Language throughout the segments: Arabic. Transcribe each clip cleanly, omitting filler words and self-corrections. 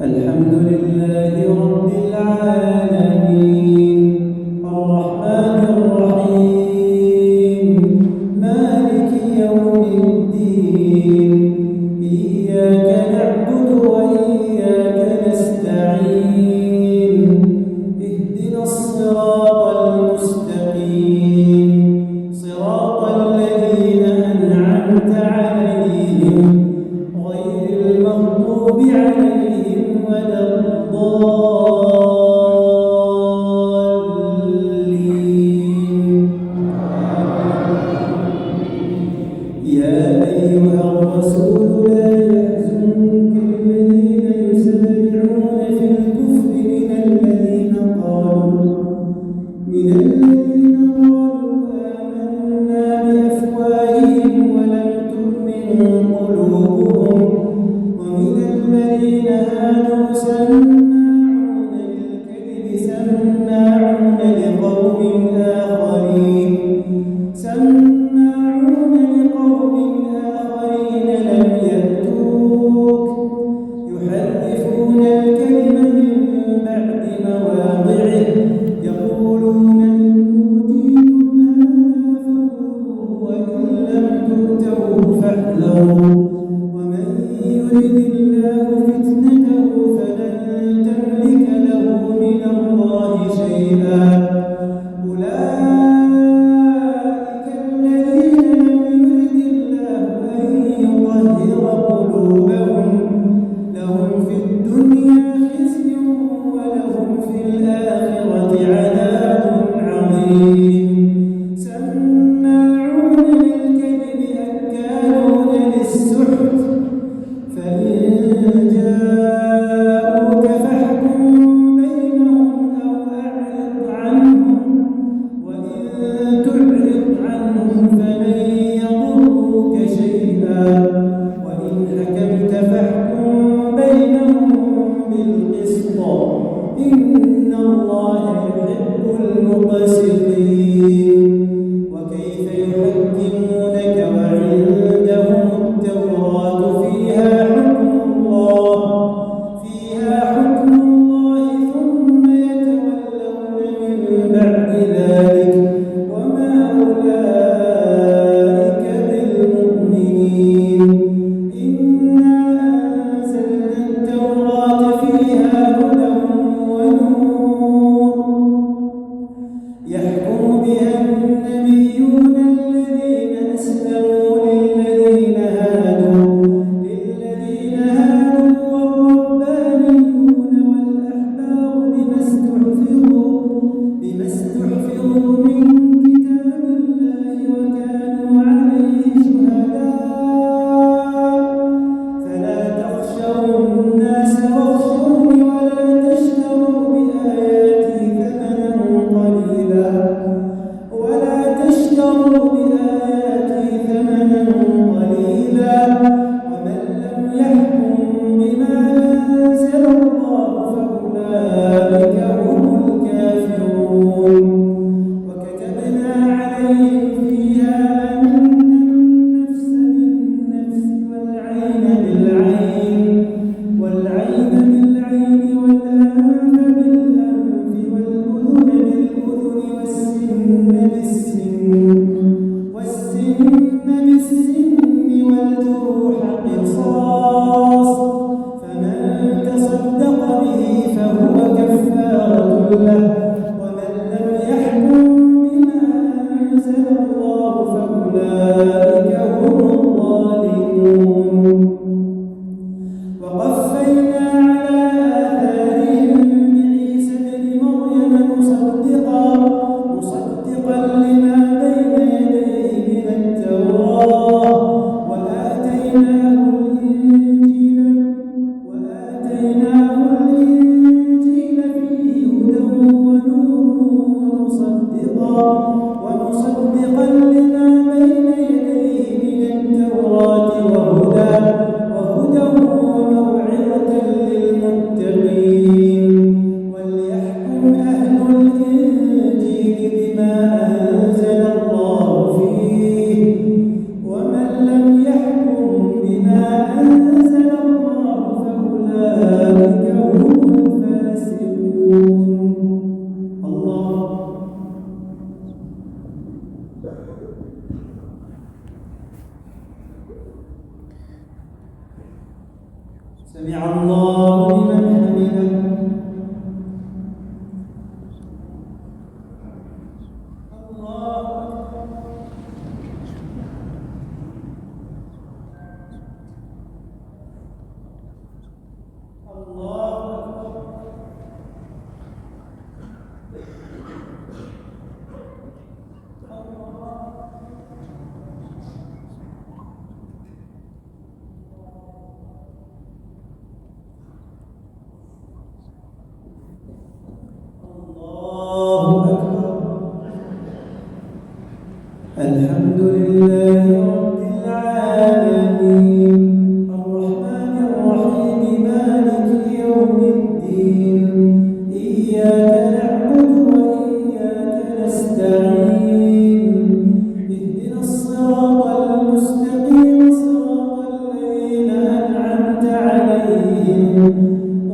الحمد لله رب العالمين الرحمن الرحيم مالك يوم الدين إياك نعبد وإياك نستعين اهدنا الصراط المستقيم صراط الذين أنعمت عليهم غير المغضوب عليهم ولا الضالين. يا أيها الرسول لا يحزنك الذين يسارعون في الكفر من الذين قالوا آمنا بأفواههم ولم تؤمن قلوبهم ومن الذين هادوا سماعون للكذب سماعون لقوم آخرين لم يأتوك يحرفون الكلم من بعد مواضعه يقولون إن أوتيتم هذا فخذوه وإن لم تؤتوه فاحذروا ومن يرد الله فتنته فلن تملك له من الله شيئا أولئك الذين لم يرد الله أن يطهر قلوبهم لهم في الدنيا خزي ولهم في الآخرة عذاب عظيم سماعون للكذب أكالون للسحت فإن جاءوك فاحكم بينهم أو أعرض عنهم وإن تعرض عنهم فلن يضروك شيئا وإن حكمت فاحكم بينهم بالقسط إن الله يحب المقسطين وكيف يحكمون سمع الله لمن حمده. الحمد لله رب العالمين الرحمن الرحيم مالك يوم الدين إياك نعبد وإياك نستعين اهدنا الصراط المستقيم صراط الذين أنعمت عليهم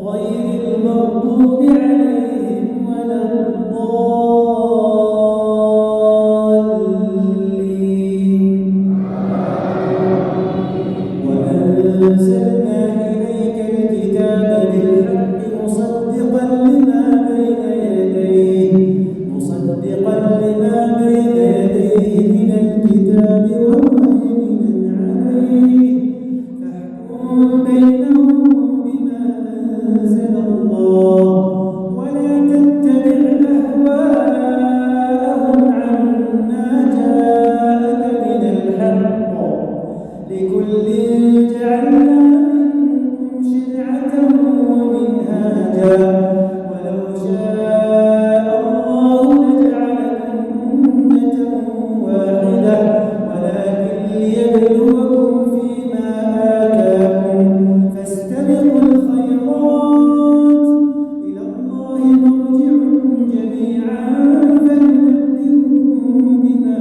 غير المغضوب عليهم ولا أنزلنا إليك الكتاب بالحق مصدقا لما بين يديه من الكتاب ومهيمنا عليه فاحكم بينهم بما أنزل الله ولا تتبع أهواءهم عما جاءك من الحق لكل جعلنا منكم شرعة ومنهاجا ولو شاء الله لجعلكم أمة واحدة ولكن ليبلوكم فيما آتاكم فاستبقوا الخيرات إلى الله مرجعكم جميعا فينبئكم بما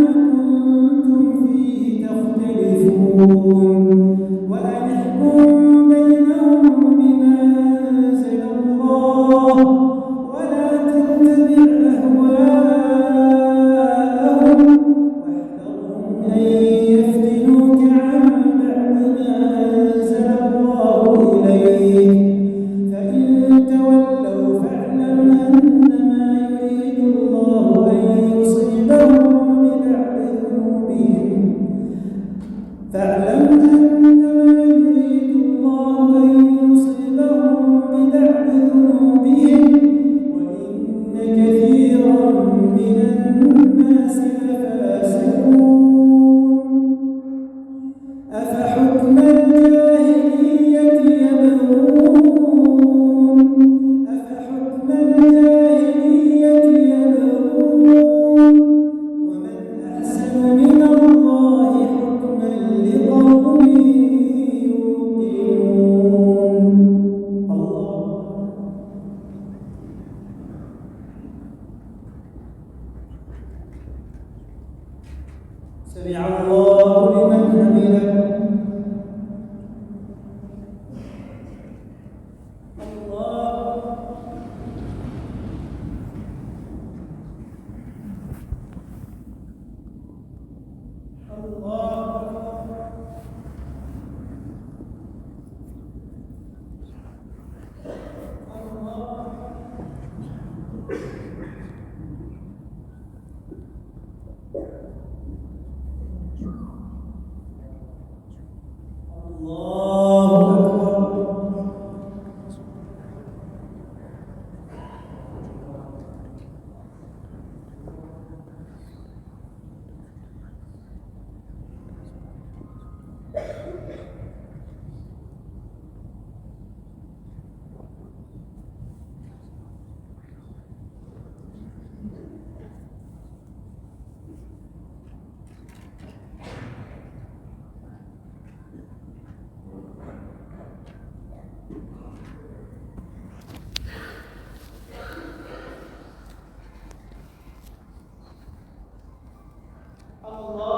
كنتم فيه تختلفون وأنحكم بينهم بما أنزل الله ولا تتبع أهواءهم واحذرهم أن يفتنوك عن بعد ما أنزل الله إليك فإن تولوا فاعلم أنما يريد الله أن يصيبهم ببعض ذنوبهم وإن كثيرا من الناس لفاسقون أفحكم الجاهلية يبغون ومن أحسن من الله حكما لقوم يوقنون. سمع الله لمن حمده. Allah